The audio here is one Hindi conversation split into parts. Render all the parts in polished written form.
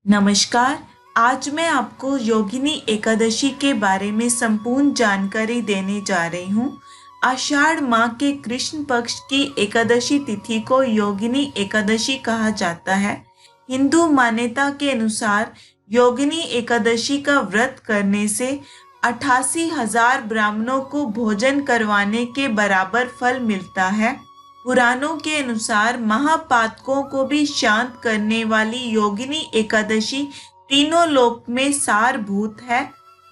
नमस्कार। आज मैं आपको योगिनी एकादशी के बारे में संपूर्ण जानकारी देने जा रही हूँ। आषाढ़ माह के कृष्ण पक्ष की एकादशी तिथि को योगिनी एकादशी कहा जाता है। हिंदू मान्यता के अनुसार योगिनी एकादशी का व्रत करने से 88,000 ब्राह्मणों को भोजन करवाने के बराबर फल मिलता है। पुराणों के अनुसार महापातकों को भी शांत करने वाली योगिनी एकादशी तीनों लोक में सारभूत है।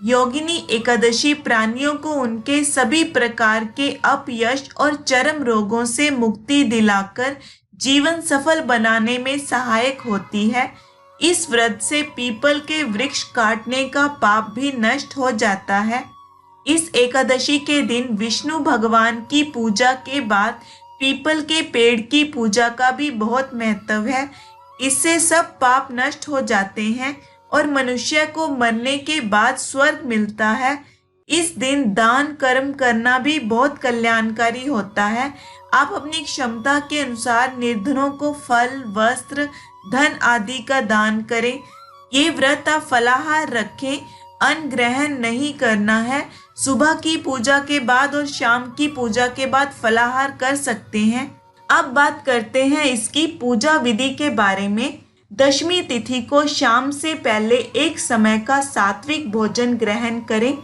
योगिनी एकादशी प्राणियों को उनके सभी प्रकार के अपयश और चरम रोगों से मुक्ति दिलाकर जीवन सफल बनाने में सहायक होती है। इस व्रत से पीपल के वृक्ष काटने का पाप भी नष्ट हो जाता है। इस एकादशी के दिन विष्णु भगवान की पूजा के बाद पीपल के पेड़ की पूजा का भी बहुत महत्व है। इससे सब पाप नष्ट हो जाते हैं और मनुष्य को मरने के बाद स्वर्ग मिलता है। इस दिन दान कर्म करना भी बहुत कल्याणकारी होता है। आप अपनी क्षमता के अनुसार निर्धनों को फल, वस्त्र, धन आदि का दान करें। ये व्रत आप फलाहार रखें, अन्न ग्रहण नहीं करना है। सुबह की पूजा के बाद और शाम की पूजा के बाद फलाहार कर सकते हैं। अब बात करते हैं इसकी पूजा विधि के बारे में। दशमी तिथि को शाम से पहले एक समय का सात्विक भोजन ग्रहण करें।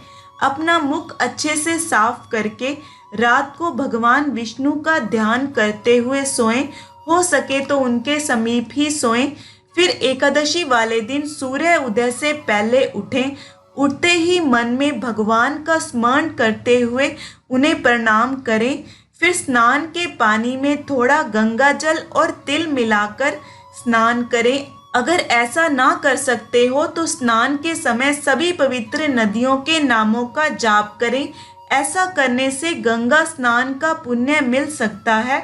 अपना मुख अच्छे से साफ करके रात को भगवान विष्णु का ध्यान करते हुए सोएं। हो सके तो उनके समीप ही सोएं। फिर एकादशी वाले दिन सूर्य उदय से पहले उठें। उठते ही मन में भगवान का स्मरण करते हुए उन्हें प्रणाम करें। फिर स्नान के पानी में थोड़ा गंगा जल और तिल मिलाकर स्नान करें। अगर ऐसा ना कर सकते हो तो स्नान के समय सभी पवित्र नदियों के नामों का जाप करें। ऐसा करने से गंगा स्नान का पुण्य मिल सकता है।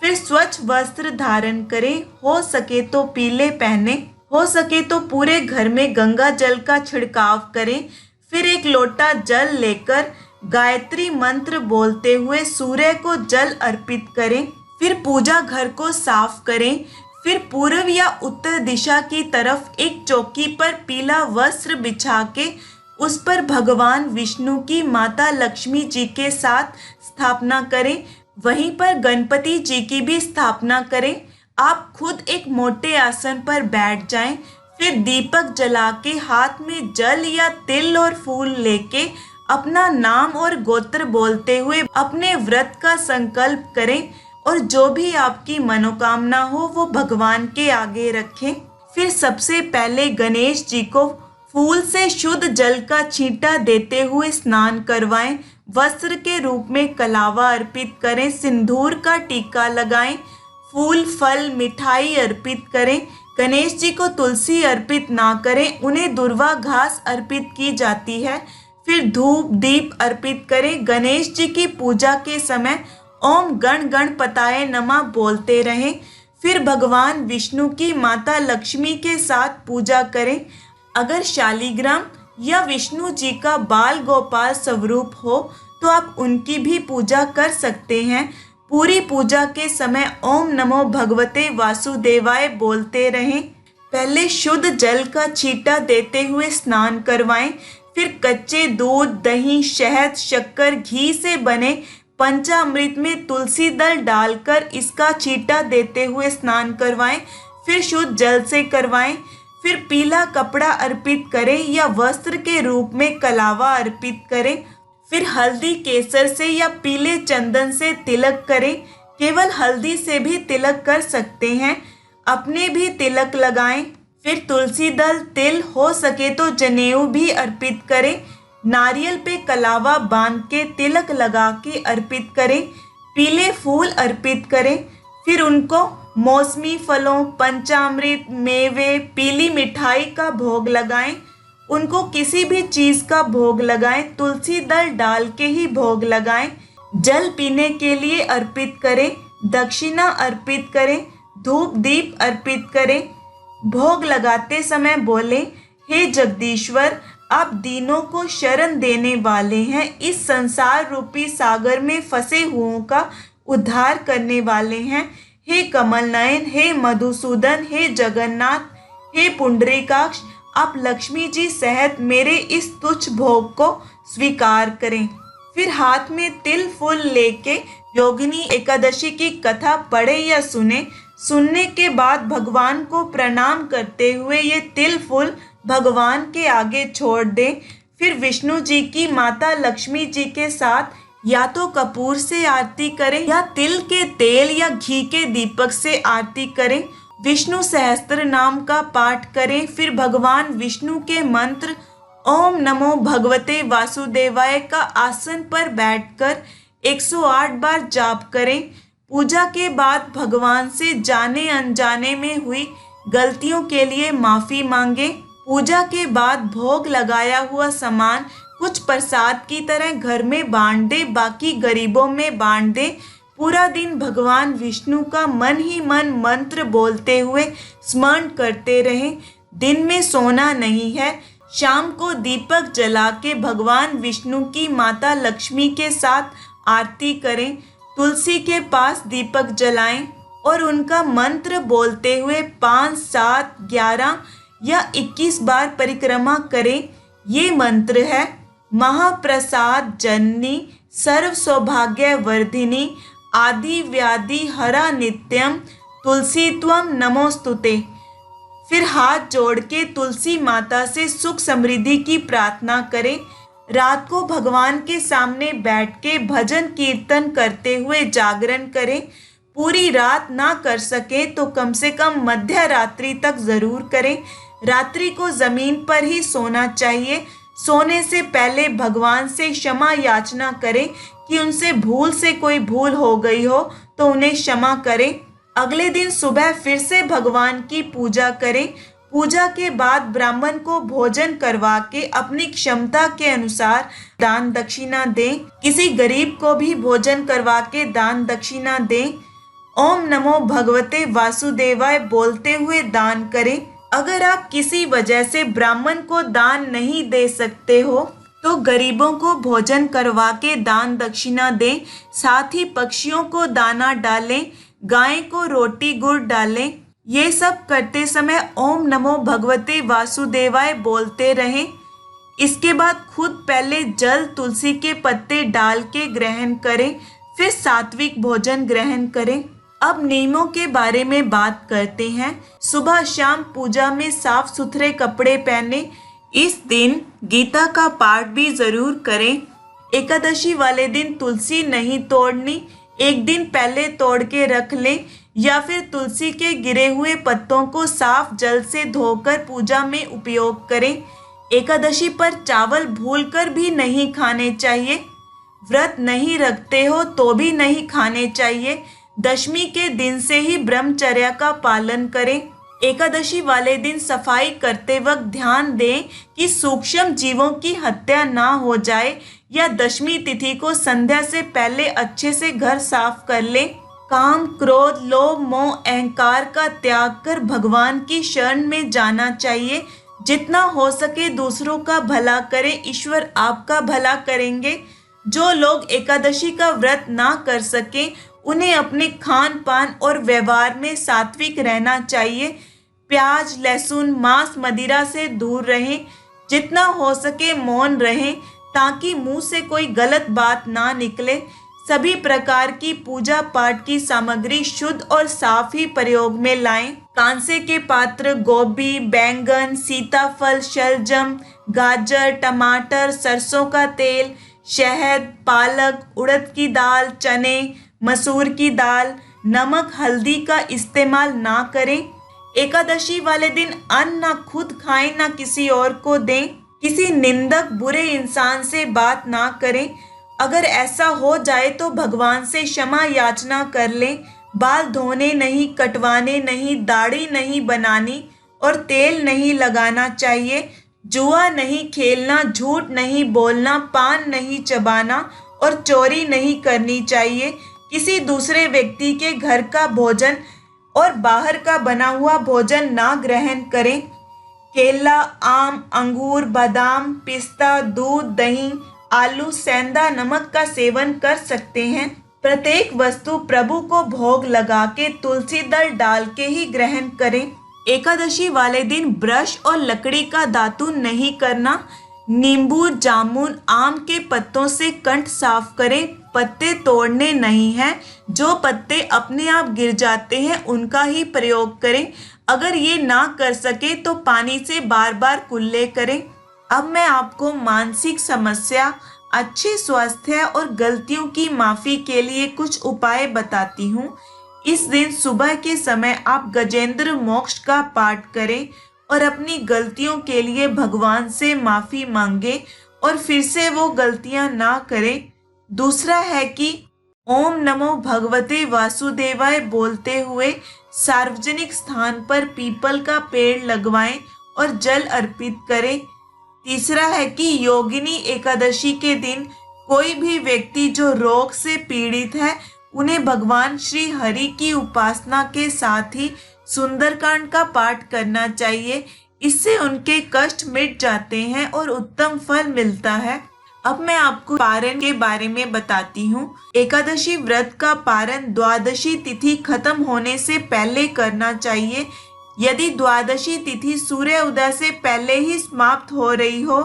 फिर स्वच्छ वस्त्र धारण करें। हो सके तो पीले पहने। हो सके तो पूरे घर में गंगा जल का छिड़काव करें। फिर एक लोटा जल लेकर गायत्री मंत्र बोलते हुए सूर्य को जल अर्पित करें। फिर पूजा घर को साफ करें। फिर पूर्व या उत्तर दिशा की तरफ एक चौकी पर पीला वस्त्र बिछा के उस पर भगवान विष्णु की माता लक्ष्मी जी के साथ स्थापना करें। वहीं पर गणपति जी की भी स्थापना करें। आप खुद एक मोटे आसन पर बैठ जाएं। फिर दीपक जला के हाथ में जल या तिल और फूल लेके अपना नाम और गोत्र बोलते हुए अपने व्रत का संकल्प करें और जो भी आपकी मनोकामना हो वो भगवान के आगे रखें। फिर सबसे पहले गणेश जी को फूल से शुद्ध जल का छींटा देते हुए स्नान करवाएं। वस्त्र के रूप में कलावा अर्पित करें। सिंदूर का टीका लगाएं। फूल, फल, मिठाई अर्पित करें। गणेश जी को तुलसी अर्पित ना करें, उन्हें दुर्वा घास अर्पित की जाती है। फिर धूप दीप अर्पित करें। गणेश जी की पूजा के समय ओम गण गणपताय नमः बोलते रहें। फिर भगवान विष्णु की माता लक्ष्मी के साथ पूजा करें। अगर शालिग्राम या विष्णु जी का बाल गोपाल स्वरूप हो तो आप उनकी भी पूजा कर सकते हैं। पूरी पूजा के समय ओम नमो भगवते वासुदेवाय बोलते रहें। पहले शुद्ध जल का छींटा देते हुए स्नान करवाएं। फिर कच्चे दूध, दही, शहद, शक्कर, घी से बने पंचामृत में तुलसी दल डालकर इसका छींटा देते हुए स्नान करवाएं। फिर शुद्ध जल से करवाएं। फिर पीला कपड़ा अर्पित करें या वस्त्र के रूप में कलावा अर्पित करें। फिर हल्दी केसर से या पीले चंदन से तिलक करें। केवल हल्दी से भी तिलक कर सकते हैं। अपने भी तिलक लगाएं। फिर तुलसी दल, तिल, हो सके तो जनेऊ भी अर्पित करें। नारियल पे कलावा बांध के तिलक लगा के अर्पित करें। पीले फूल अर्पित करें। फिर उनको मौसमी फलों, पंचामृत, मेवे, पीली मिठाई का भोग लगाएं। उनको किसी भी चीज का भोग लगाएं। तुलसी दल डाल के ही भोग लगाएं। जल पीने के लिए अर्पित करें। दक्षिणा अर्पित करें। धूप दीप अर्पित करें। भोग लगाते समय बोले, हे जगदीश्वर, आप दीनों को शरण देने वाले हैं। इस संसार रूपी सागर में फंसे हुओं का उद्धार करने वाले हैं। हे कमल नयन, हे मधुसूदन, हे जगन्नाथ, हे पुंडरीकाक्ष, आप लक्ष्मी जी सहित मेरे इस तुच्छ भोग को स्वीकार करें। फिर हाथ में तिल फूल लेके योगिनी एकादशी की कथा पढ़े या सुने। सुनने के बाद भगवान को प्रणाम करते हुए ये तिल फूल भगवान के आगे छोड़ दें। फिर विष्णु जी की माता लक्ष्मी जी के साथ या तो कपूर से आरती करें या तिल के तेल या घी के दीपक से आरती करें। विष्णु सहस्त्र नाम का पाठ करें। फिर भगवान विष्णु के मंत्र ओम नमो भगवते वासुदेवाय का आसन पर बैठकर 108 बार जाप करें। पूजा के बाद भगवान से जाने अनजाने में हुई गलतियों के लिए माफी मांगे। पूजा के बाद भोग लगाया हुआ सामान कुछ प्रसाद की तरह घर में बांट दे, बाकी गरीबों में बांट दे। पूरा दिन भगवान विष्णु का मन ही मन मंत्र बोलते हुए स्मरण करते रहें। दिन में सोना नहीं है। शाम को दीपक जला के भगवान विष्णु की माता लक्ष्मी के साथ आरती करें। तुलसी के पास दीपक जलाएं और उनका मंत्र बोलते हुए 5, 7, 11 या 21 बार परिक्रमा करें। ये मंत्र है महाप्रसाद जननी सर्व सौभाग्य वर्धिनी आदि व्याधि हरा नित्यम तुलसी त्वम नमोस्तुते। फिर हाथ जोड़ के तुलसी माता से सुख समृद्धि की प्रार्थना करें। रात को भगवान के सामने बैठ के भजन कीर्तन करते हुए जागरण करें। पूरी रात ना कर सके तो कम से कम मध्य रात्रि तक जरूर करें। रात्रि को जमीन पर ही सोना चाहिए। सोने से पहले भगवान से क्षमा याचना करें कि उनसे भूल से कोई भूल हो गई हो तो उन्हें क्षमा करें। अगले दिन सुबह फिर से भगवान की पूजा करें। पूजा के बाद ब्राह्मण को भोजन करवा के अपनी क्षमता के अनुसार दान दक्षिणा दें। किसी गरीब को भी भोजन करवा के दान दक्षिणा दें। ओम नमो भगवते वासुदेवाय बोलते हुए दान करें। अगर आप किसी वजह से ब्राह्मण को दान नहीं दे सकते हो तो गरीबों को भोजन करवा के दान दक्षिणा दें। साथ ही पक्षियों को दाना डालें, गाय को रोटी गुड़ डालें। ये सब करते समय ओम नमो भगवते वासुदेवाय बोलते रहें। इसके बाद खुद पहले जल तुलसी के पत्ते डाल के ग्रहण करें, फिर सात्विक भोजन ग्रहण करें। अब नियमों के बारे में बात करते हैं। सुबह शाम पूजा में साफ सुथरे कपड़े पहने। इस दिन गीता का पाठ भी जरूर करें। एकादशी वाले दिन तुलसी नहीं तोड़नी। एक दिन पहले तोड़ के रख लें या फिर तुलसी के गिरे हुए पत्तों को साफ जल से धोकर पूजा में उपयोग करें। एकादशी पर चावल भूलकर भी नहीं खाने चाहिए। व्रत नहीं रखते हो तो भी नहीं खाने चाहिए। दशमी के दिन से ही ब्रह्मचर्य का पालन करें। एकादशी वाले दिन सफाई करते वक्त ध्यान दें कि सूक्ष्म जीवों की हत्या ना हो जाए या दशमी तिथि को संध्या से पहले अच्छे से घर साफ कर लें। काम, क्रोध, लोभ, मोह, अहंकार का त्याग कर भगवान की शरण में जाना चाहिए। जितना हो सके दूसरों का भला करें, ईश्वर आपका भला करेंगे। जो लोग एकादशी का व्रत ना कर सके उन्हें अपने खान पान और व्यवहार में सात्विक रहना चाहिए। प्याज, लहसुन, मांस, मदिरा से दूर रहें। जितना हो सके मौन रहें ताकि मुंह से कोई गलत बात ना निकले। सभी प्रकार की पूजा पाठ की सामग्री शुद्ध और साफ ही प्रयोग में लाएं। कांसे के पात्र, गोभी, बैंगन, सीताफल, शलजम, गाजर, टमाटर, सरसों का तेल, शहद, पालक, उड़द की दाल, चने, मसूर की दाल, नमक, हल्दी का इस्तेमाल ना करें। एकादशी वाले दिन अन्न ना खुद खाएं ना किसी और को दें। किसी निंदक बुरे इंसान से बात ना करें। अगर ऐसा हो जाए तो भगवान से क्षमा याचना कर लें। बाल धोने नहीं, कटवाने नहीं, दाढ़ी नहीं बनानी और तेल नहीं लगाना चाहिए। जुआ नहीं खेलना, झूठ नहीं बोलना, पान नहीं चबाना और चोरी नहीं करनी चाहिए। किसी दूसरे व्यक्ति के घर का भोजन और बाहर का बना हुआ भोजन ना ग्रहण करें। केला, आम, अंगूर, बादाम, पिस्ता, दूध, दही, आलू, सेंधा नमक का सेवन कर सकते हैं। प्रत्येक वस्तु प्रभु को भोग लगा के तुलसी दल डाल के ही ग्रहण करें। एकादशी वाले दिन ब्रश और लकड़ी का दातुन नहीं करना। नींबू, जामुन, आम के पत्तों से कंठ साफ करें। पत्ते तोड़ने नहीं हैं। जो पत्ते अपने आप गिर जाते हैं उनका ही प्रयोग करें। अगर ये ना कर सके तो पानी से बार बार कुल्ले करें। अब मैं आपको मानसिक समस्या, अच्छे स्वास्थ्य और गलतियों की माफी के लिए कुछ उपाय बताती हूँ। इस दिन सुबह के समय आप गजेंद्र मोक्ष का पाठ करें और अपनी गलतियों के लिए भगवान से माफी मांगे और फिर से वो गलतियां ना करें। दूसरा है कि ओम नमो भगवते वासुदेवाय बोलते हुए सार्वजनिक स्थान पर पीपल का पेड़ लगवाएं और जल अर्पित करें। तीसरा है कि योगिनी एकादशी के दिन कोई भी व्यक्ति जो रोग से पीड़ित है उन्हें भगवान श्री हरि की उपासना के साथ ही सुंदरकांड का पाठ करना चाहिए। इससे उनके कष्ट मिट जाते हैं और उत्तम फल मिलता है। अब मैं आपको पारण के बारे में बताती हूँ। एकादशी व्रत का पारण द्वादशी तिथि खत्म होने से पहले करना चाहिए। यदि द्वादशी तिथि सूर्य उदय से पहले ही समाप्त हो रही हो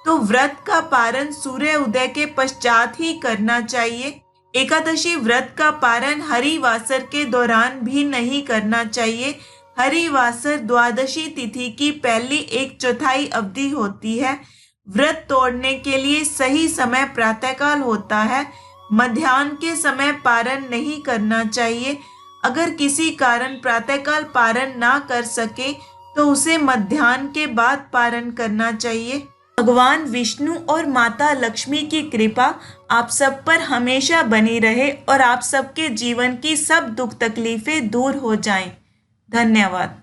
तो व्रत का पारण सूर्य उदय के पश्चात ही करना चाहिए। एकादशी व्रत का पारण हरिवासर के दौरान भी नहीं करना चाहिए। हरिवासर द्वादशी तिथि की पहली 1/4 अवधि होती है। व्रत तोड़ने के लिए सही समय प्रातःकाल होता है। मध्याह्न के समय पारण नहीं करना चाहिए। अगर किसी कारण प्रातःकाल पारण ना कर सके तो उसे मध्याह्न के बाद पारण करना चाहिए। भगवान विष्णु और माता लक्ष्मी की कृपा आप सब पर हमेशा बनी रहे और आप सबके जीवन की सब दुख तकलीफें दूर हो जाएं। धन्यवाद।